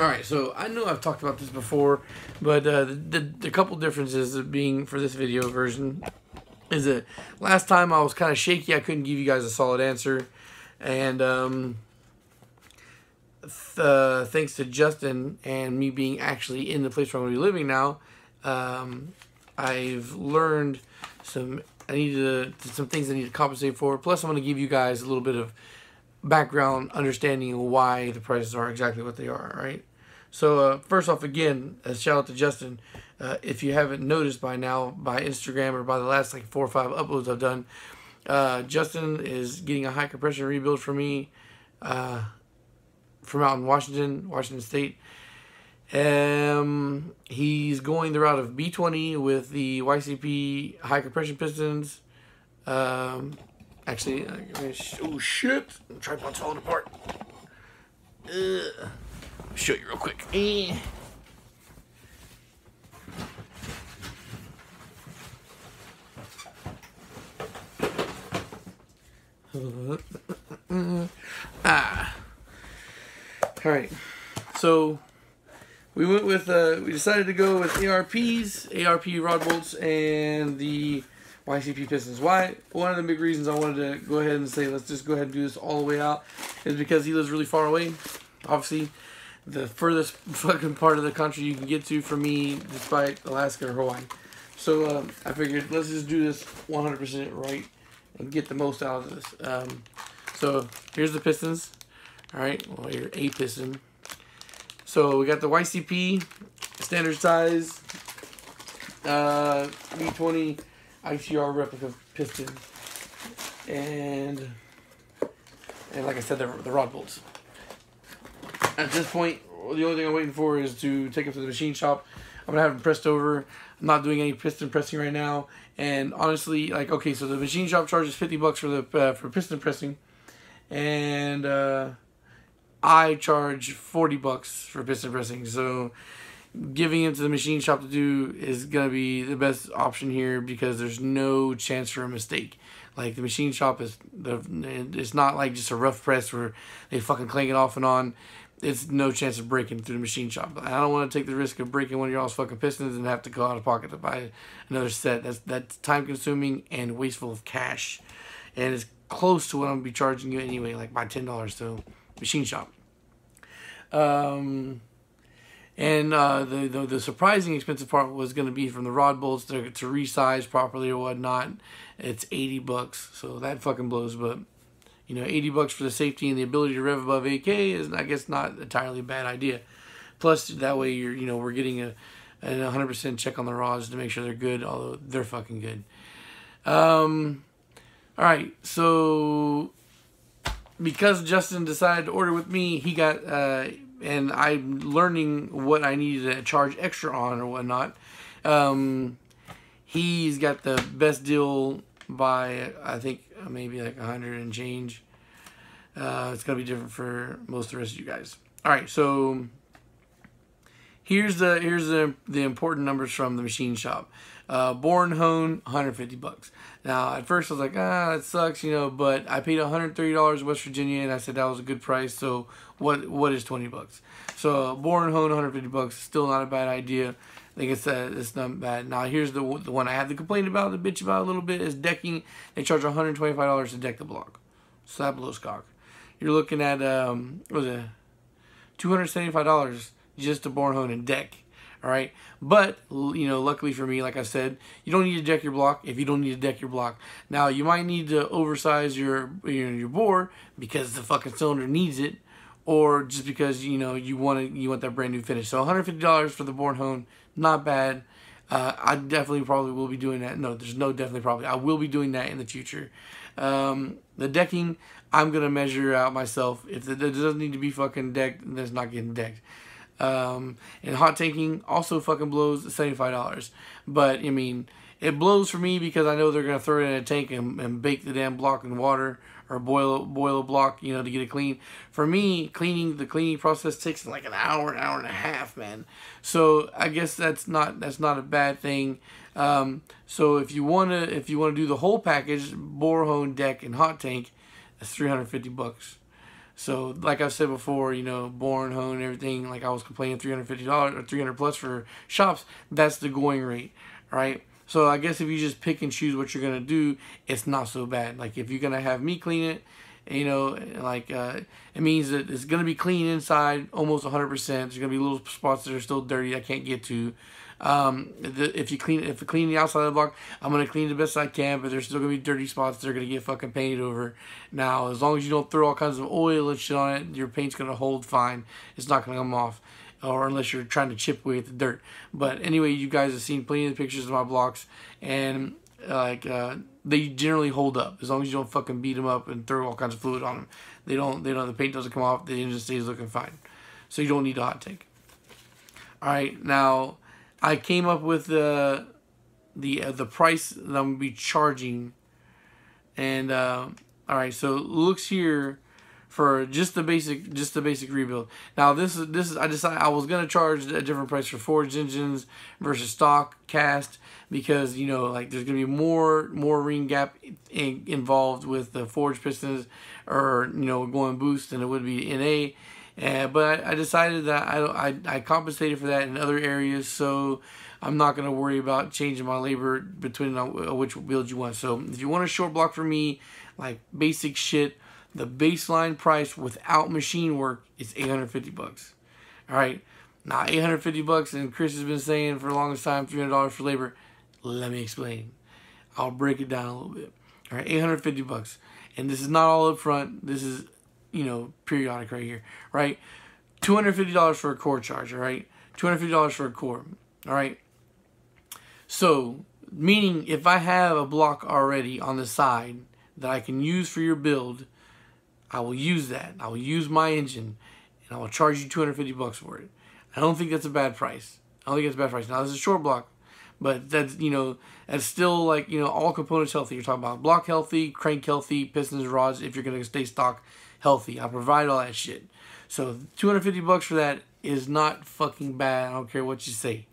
Alright, so I know I've talked about this before, but the couple differences of being for this video version is that last time I was kind of shaky. I couldn't give you guys a solid answer. And thanks to Justin and me being actually in the place where I'm going to be living now, I've learned some things I need to compensate for. Plus, I'm going to give you guys a little bit of background understanding of why the prices are exactly what they are, right? So first off, again, a shout out to Justin. If you haven't noticed by now, by Instagram or by the last like 4 or 5 uploads I've done, Justin is getting a high compression rebuild for me from out in Washington State. He's going the route of B20 with the YCP high compression pistons. Actually, oh shit, the tripod's falling apart. I'll show you real quick. Alright, so we went with, we decided to go with ARP rod bolts, and the YCP pistons. Why? One of the big reasons I wanted to go ahead and say let's just go ahead and do this all the way out is because he lives really far away. Obviously, the furthest fucking part of the country you can get to from me, despite Alaska or Hawaii. So I figured let's just do this 100% right and get the most out of this. So here's the pistons. Alright, well, here's a piston. So we got the YCP standard size B20 ITR replica piston, and like I said, the rod bolts. At this point, the only thing I'm waiting for is to take it to the machine shop. I'm gonna have them pressed over. I'm not doing any piston pressing right now, and honestly, like, okay, so the machine shop charges $50 for the for piston pressing, and I charge $40 for piston pressing. So giving it to the machine shop to do is going to be the best option here because there's no chance for a mistake. Like, the machine shop it's not like just a rough press where they fucking clank it off and on. It's no chance of breaking through the machine shop. I don't want to take the risk of breaking one of y'all's fucking pistons and have to go out of pocket to buy another set. That's time consuming and wasteful of cash. And it's close to what I'm going to be charging you anyway, like by $10 to machine shop. And the surprising expensive part was going to be from the rod bolts to resize properly or whatnot. It's $80, so that fucking blows. But you know, $80 for the safety and the ability to rev above 8K is, I guess, not entirely a bad idea. Plus, that way we're getting a 100% check on the rods to make sure they're good, although they're fucking good. All right, so because Justin decided to order with me, he got and I'm learning what I needed to charge extra on or whatnot. He's got the best deal by, I think, maybe like 100 and change. It's gonna be different for most of the rest of you guys. All right, so here's the important numbers from the machine shop. Bore and hone, $150. Now, at first I was like, that sucks, you know, but I paid $130 in West Virginia, and I said that was a good price. So what is $20? So bore and hone, $150, still not a bad idea. I think it's not bad. Now, here's the one I had to complain about, the bitch about a little bit, is decking. They charge $125 to deck the block. So that blows cock. You're looking at what was it, $275 just to bore and hone and deck. All right, but you know, luckily for me, like I said, you don't need to deck your block if you don't need to deck your block. Now, you might need to oversize your bore because the fucking cylinder needs it, or just because you want that brand new finish. So $150 for the bore and hone, not bad. I definitely probably will be doing that. No, there's no definitely probably. I will be doing that in the future. The decking, I'm gonna measure out myself. If it doesn't need to be fucking decked, then it's not getting decked. And hot tanking also fucking blows $75. But, I mean, it blows for me because I know they're going to throw it in a tank and bake the damn block in water or boil a block, you know, to get it clean. For me, the cleaning process takes like an hour and a half, man. So I guess that's not a bad thing. So if you wanna do the whole package, bore, hone, deck, and hot tank, that's $350. So, like I've said before, you know, Born, Hone, and everything, like I was complaining $350 or 300 plus for shops, that's the going rate, right? So I guess if you just pick and choose what you're going to do, it's not so bad. Like if you're going to have me clean it, you know, like it means that it's going to be clean inside almost 100%. There's going to be little spots that are still dirty I can't get to. If I clean the outside of the block, I'm going to clean the best I can, but there's still going to be dirty spots that are going to get fucking painted over. Now, as long as you don't throw all kinds of oil and shit on it, your paint's going to hold fine. It's not going to come off. Or unless you're trying to chip away at the dirt. But anyway, you guys have seen plenty of pictures of my blocks, and they generally hold up as long as you don't fucking beat them up and throw all kinds of fluid on them. The paint doesn't come off. The engine stays looking fine. So you don't need a hot take. All right, now I came up with the price that I'm gonna be charging, and all right, so it looks here for just the basic rebuild. Now this is I decided I was gonna charge a different price for forged engines versus stock cast, because you know, like there's gonna be more ring gap involved with the forged pistons, or you know, going boost than it would be NA. But I decided that I compensated for that in other areas, so I'm not going to worry about changing my labor between which build you want. So if you want a short block for me, like basic shit, the baseline price without machine work is $850. All right, now $850, and Chris has been saying for the longest time $300 for labor. Let me explain. I'll break it down a little bit. All right, $850, and this is not all up front. This is, you know, periodic right here, right? $250 for a core charge, all right? $250 for a core, all right? So, meaning if I have a block already on the side that I can use for your build, I will use that. I will use my engine, and I will charge you $250 for it. I don't think that's a bad price. I don't think it's a bad price. Now, this is a short block, but that's, you know, that's still like, you know, all components healthy. You're talking about block healthy, crank healthy, pistons, rods, if you're going to stay stock healthy. I'll provide all that shit. So $250 for that is not fucking bad. I don't care what you say.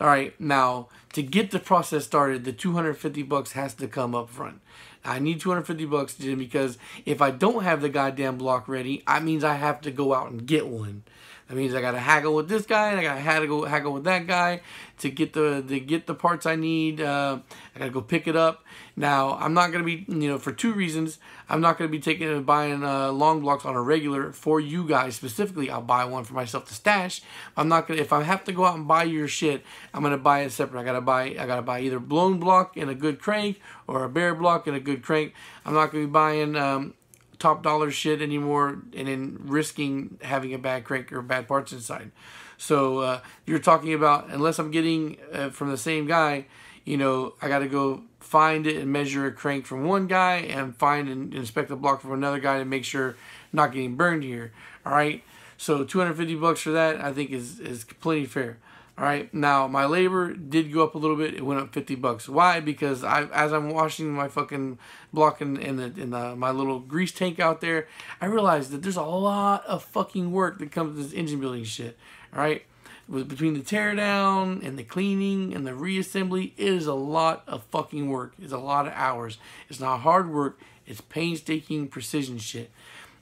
All right, now to get the process started, the $250 has to come up front. I need $250, Jim, because if I don't have the goddamn block ready, that means I have to go out and get one. That means I gotta haggle with this guy, and I gotta haggle with that guy to get the parts I need. I gotta go pick it up. Now I'm not gonna be, you know, for two reasons. I'm not gonna be taking and buying long blocks on a regular for you guys specifically. I'll buy one for myself to stash. I'm not gonna, if I have to go out and buy your shit, I'm gonna buy it separate. I gotta buy either blown block and a good crank, or a bare block and a good crank. I'm not gonna be buying top dollar shit anymore and then risking having a bad crank or bad parts inside. So you're talking about, unless I'm getting from the same guy, you know, I got to go find it and measure a crank from one guy and find and inspect the block from another guy to make sure I'm not getting burned here. All right, so $250 for that I think is plenty fair. All right, now my labor did go up a little bit. It went up $50. Why? Because as I'm washing my fucking block in my little grease tank out there, I realized that there's a lot of fucking work that comes with this engine building shit. All right, between the teardown and the cleaning and the reassembly, it is a lot of fucking work. It's a lot of hours. It's not hard work. It's painstaking precision shit.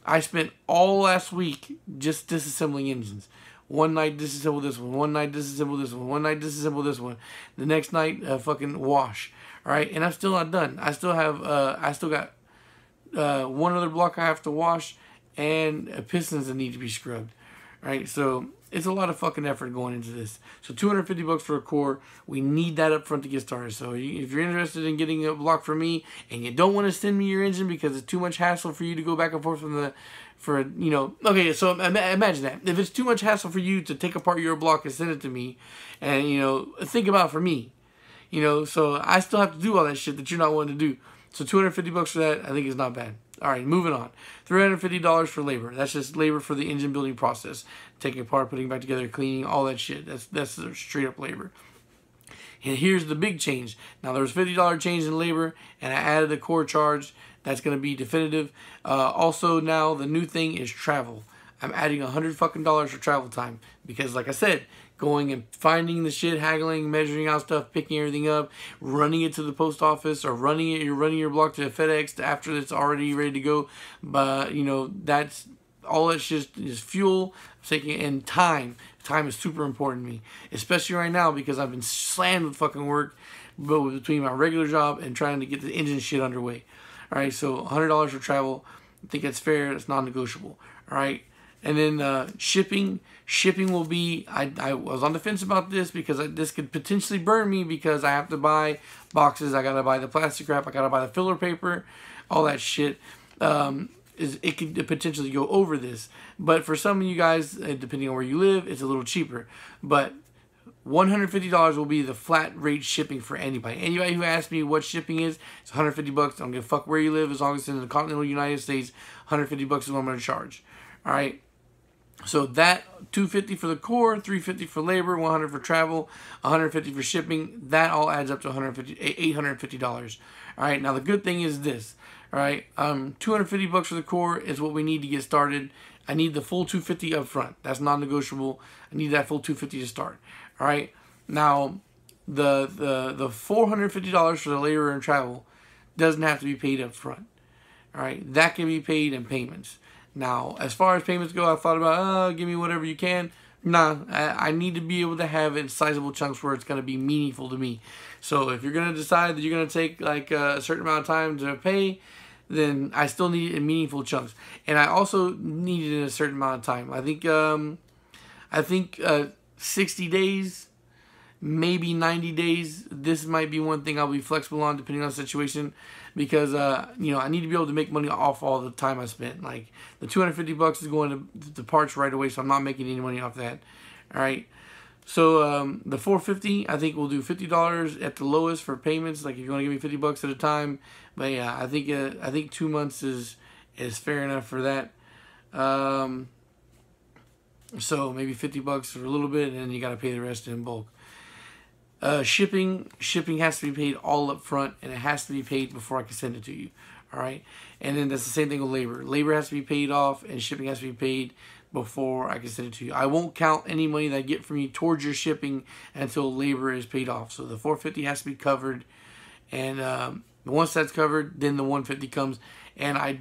I spent all last week just disassembling engines. One night disassemble this one, one night disassemble this one, one night disassemble this one. The next night, fucking wash. All right, and I'm still not done. I still got one other block I have to wash, and pistons that need to be scrubbed. All right, so it's a lot of fucking effort going into this. So $250 for a core. We need that up front to get started. So if you're interested in getting a block from me, and you don't want to send me your engine because it's too much hassle for you to go back and forth you know, okay, so imagine that. If it's too much hassle for you to take apart your block and send it to me, and, you know, think about it for me, you know, so I still have to do all that shit that you're not wanting to do. So $250 for that, I think is not bad. All right, moving on. $350 for labor. That's just labor for the engine building process. Taking apart, putting it back together, cleaning, all that shit. That's straight up labor. And here's the big change. Now, there was $50 change in labor, and I added a core charge. That's going to be definitive. Also, now the new thing is travel. I'm adding $100 fucking for travel time, because, like I said, going and finding the shit, haggling, measuring out stuff, picking everything up, running it to the post office, or running your block to FedEx after it's already ready to go. But, you know, that's all that shit is fuel. I'm taking and time. Time is super important to me, especially right now because I've been slammed with fucking work, but between my regular job and trying to get the engine shit underway. All right, so $100 for travel. I think that's fair. It's non-negotiable. All right, and then shipping. Shipping will be. I was on the fence about this because this could potentially burn me because I have to buy boxes. I gotta buy the plastic wrap. I gotta buy the filler paper, all that shit. It could potentially go over this, but for some of you guys, depending on where you live, it's a little cheaper. But $150 will be the flat rate shipping for anybody. Anybody who asks me what shipping is, it's $150. I don't give a fuck where you live as long as it's in the continental United States. $150 is what I'm going to charge. All right. So that $250 for the core, $350 for labor, $100 for travel, $150 for shipping. That all adds up to $850. All right. Now the good thing is this. All right. $250 for the core is what we need to get started. I need the full $250 up front. That's non-negotiable. I need that full $250 to start. All right. Now the $450 for the labor and travel doesn't have to be paid up front. All right. That can be paid in payments. Now, as far as payments go, I thought about, give me whatever you can. Nah, I need to be able to have it in sizable chunks where it's going to be meaningful to me. So if you're going to decide that you're going to take like a certain amount of time to pay, then I still need it in meaningful chunks. And I also need it in a certain amount of time. I think 60 days, maybe 90 days. This might be one thing I'll be flexible on depending on the situation. Because, you know, I need to be able to make money off all the time I spent. Like, the $250 is going to the parts right away, so I'm not making any money off that. All right. So, the $450, I think we'll do $50 at the lowest for payments. Like, if you want to give me $50 at a time. But, yeah, I think 2 months is fair enough for that. So, maybe $50 for a little bit, and then you got to pay the rest in bulk. Shipping has to be paid all up front, and it has to be paid before I can send it to you. All right, and then that's the same thing with labor. Labor has to be paid off, and shipping has to be paid before I can send it to you. I won't count any money that I get from you towards your shipping until labor is paid off. So the $450 has to be covered, and once that's covered, then the $150 comes. And I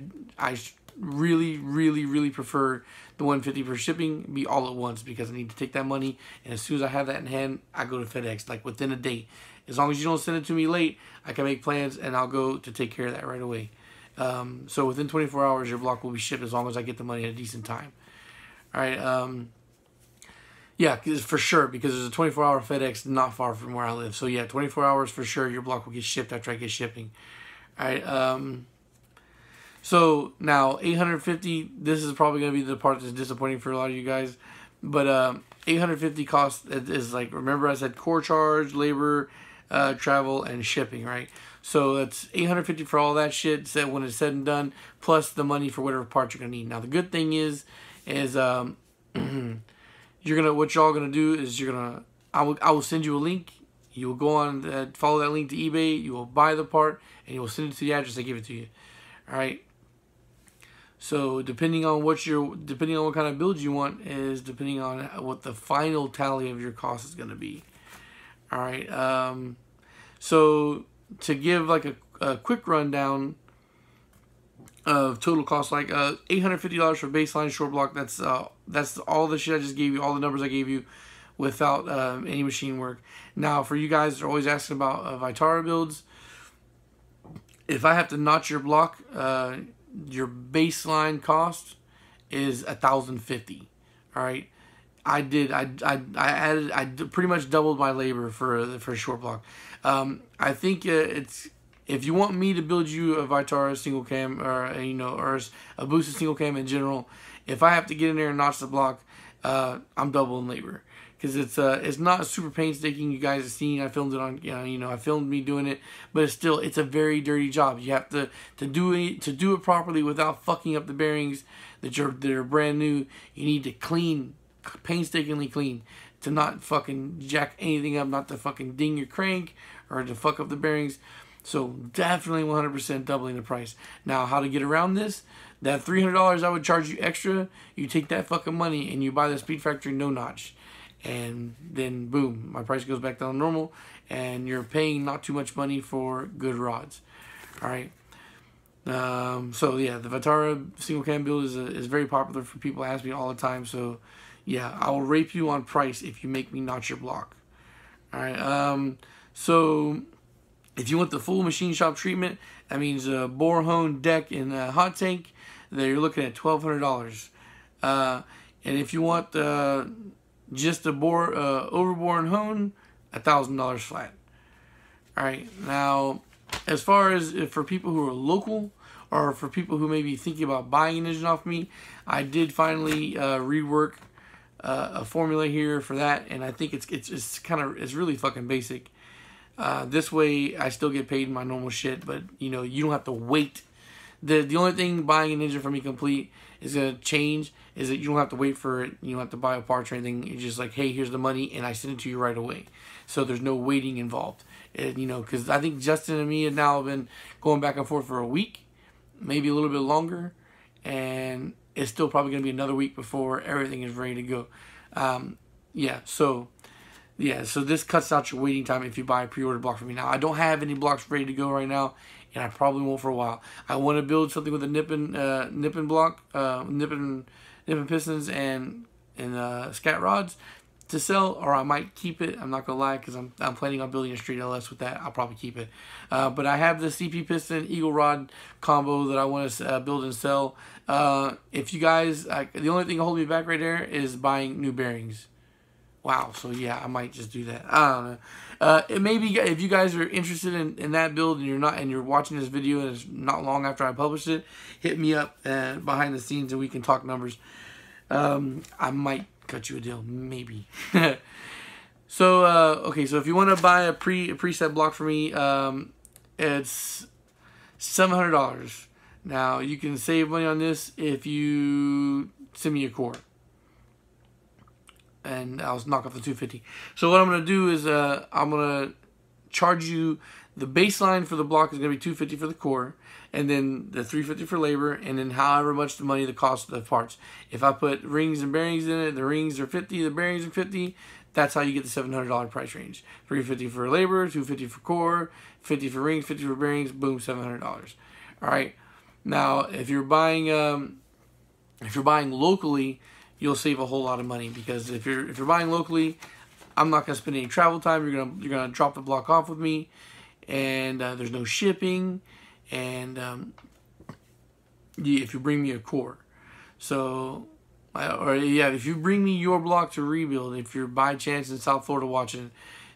really prefer the $150 for shipping be all at once because I need to take that money, and as soon as I have that in hand, I go to FedEx like within a day. As long as you don't send it to me late, I can make plans and I'll go to take care of that right away. So within 24 hours, your block will be shipped as long as I get the money at a decent time. All right. Yeah, for sure, because there's a 24-hour FedEx not far from where I live. So yeah, 24 hours for sure, your block will get shipped after I get shipping. All right. So now $850, this is probably going to be the part that's disappointing for a lot of you guys. But $850 cost is like, remember I said core charge, labor, travel, and shipping, right? So that's $850 for all that shit when it's said and done, plus the money for whatever parts you're going to need. Now the good thing is what y'all going to do is I will send you a link. You will go on, follow that link to eBay. You will buy the part, and you will send it to the address I give it to you. All right. So depending on what kind of build you want is depending on what the final tally of your cost is going to be. All right. So to give like a quick rundown of total cost, like $850 for baseline short block. That's all the shit I just gave you, all the numbers I gave you, without any machine work. Now for you guys that are always asking about Viterra builds, if I have to notch your block, your baseline cost is $1,050. All right, I pretty much doubled my labor for a short block. I think it's, if you want me to build you a Viterra single cam, or or a boosted single cam in general, if I have to get in there and notch the block, I'm doubling labor. Because it's not super painstaking. You guys have seen, I filmed it on, I filmed me doing it, but it's a very dirty job. You have to do it properly without fucking up the bearings that are brand new. You need to clean, painstakingly clean, to not fucking jack anything up, not to fucking ding your crank or to fuck up the bearings. So definitely 100% doubling the price. Now, how to get around this? That $300 I would charge you extra, you take that fucking money and you buy the Speed Factory no notch. And then boom, my price goes back down to normal, and you're paying not too much money for good rods. All right. So yeah, the Vitara single cam build is very popular for people. Ask me all the time. So yeah, I will rape you on price if you make me notch your block. All right. So if you want the full machine shop treatment, that means bore, hone, deck, and hot tank. There you're looking at $1,200. And if you want just the bore, overbore and hone, $1,000 flat. All right. Now, as far as for people who are local, or for people who may be thinking about buying an engine off me, I did finally rework a formula here for that, and I think it's really fucking basic. This way, I still get paid my normal shit, but you know, you don't have to wait. The only thing buying an engine from me complete is gonna change is that you don't have to wait for it. You don't have to buy a part or anything. It's just like, hey, here's the money, and I send it to you right away. So there's no waiting involved. You know, because I think Justin and me have now been going back and forth for a week, maybe a little bit longer, and it's still probably going to be another week before everything is ready to go. So this cuts out your waiting time if you buy a pre-order block from me. Now, I don't have any blocks ready to go right now, and I probably won't for a while. I want to build something with a nipping block, nipping pistons and scat rods to sell, or I might keep it. I'm not gonna lie, because I'm planning on building a street LS with that. I'll probably keep it. But I have the CP piston eagle rod combo that I want to build and sell. If you guys, the only thing holding me back right there is buying new bearings. Wow. So yeah, I might just do that. I don't know. It may be, if you guys are interested in that build and you're watching this video and it's not long after I published it, hit me up behind the scenes and we can talk numbers. I might cut you a deal, maybe. So okay, so if you want to buy a preset block for me, it's $700. Now you can save money on this if you send me a core, and I'll knock off the $250. So what I'm gonna do is I'm gonna charge you. The baseline for the block is gonna be $250 for the core, and then the $350 for labor, and then however much the money, the cost of the parts. If I put rings and bearings in it, the rings are $50, the bearings are $50. That's how you get the $700 price range. $350 for labor, $250 for core, $50 for rings, $50 for bearings. Boom, $700. All right. Now, if you're buying locally, you'll save a whole lot of money, because if you're buying locally, I'm not gonna spend any travel time. You're gonna drop the block off with me, and there's no shipping. And if you bring me a core, so if you bring me your block to rebuild, if you're by chance in South Florida watching,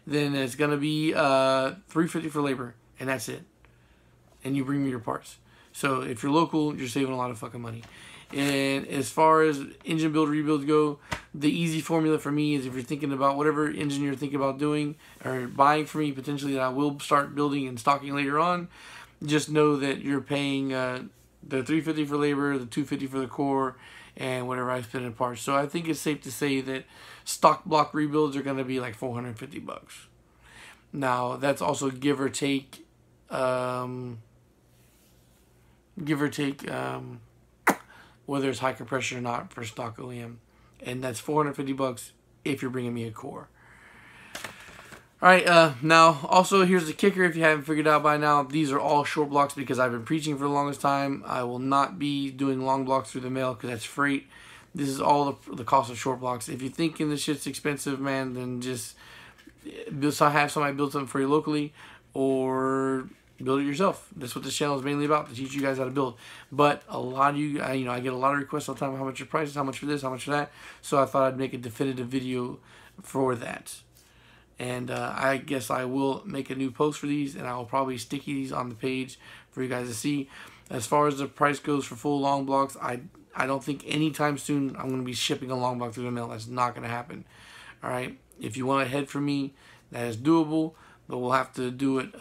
then it's gonna be $350 for labor, and that's it. And you bring me your parts. So if you're local, you're saving a lot of fucking money. And as far as engine build rebuilds go, the easy formula for me is, if you're thinking about whatever engine you're thinking about doing or buying for me potentially, that I will start building and stocking later on, just know that you're paying the $350 for labor, the $250 for the core, and whatever I spend in parts. So I think it's safe to say that stock block rebuilds are going to be like $450. Now that's also give or take whether it's high compression or not for stock OEM, and that's $450 if you're bringing me a core. All right, now also here's the kicker. If you haven't figured out by now, these are all short blocks because I've been preaching for the longest time. I will not be doing long blocks through the mail because that's freight. This is all the cost of short blocks. If you're thinking this shit's expensive, man, then just have somebody build something for you locally, or build it yourself. That's what this channel is mainly about, to teach you guys how to build. But a lot of you, I get a lot of requests all the time, how much your price is, how much for this, how much for that. So I thought I'd make a definitive video for that. And I guess I will make a new post for these, and I will probably stick these on the page for you guys to see. As far as the price goes for full long blocks, I don't think anytime soon I'm going to be shipping a long block through the mail. That's not going to happen. All right. If you want a head from me, that is doable, but we'll have to do it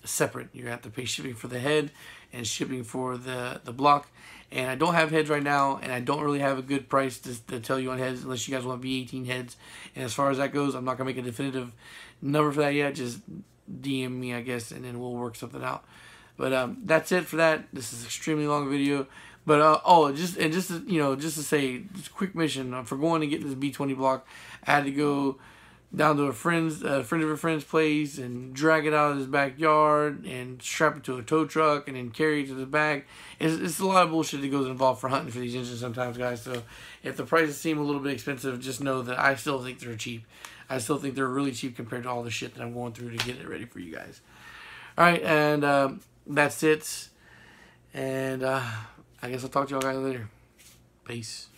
separate. You're going to have to pay shipping for the head and shipping for the block. And I don't have heads right now, and I don't really have a good price to tell you on heads unless you guys want V18 heads. And as far as that goes, I'm not going to make a definitive number for that yet. Just DM me, I guess, and then we'll work something out. But that's it for that. This is an extremely long video. But just to say, just a quick mission for going to get this B20 block. I had to go down to a friend of a friend's place and drag it out of his backyard and strap it to a tow truck and then carry it to the back. It's a lot of bullshit that goes involved for hunting for these engines sometimes, guys. So if the prices seem a little bit expensive, just know that I still think they're cheap. I still think they're really cheap compared to all the shit that I'm going through to get it ready for you guys. All right, and that's it. And I guess I'll talk to y'all guys later. Peace.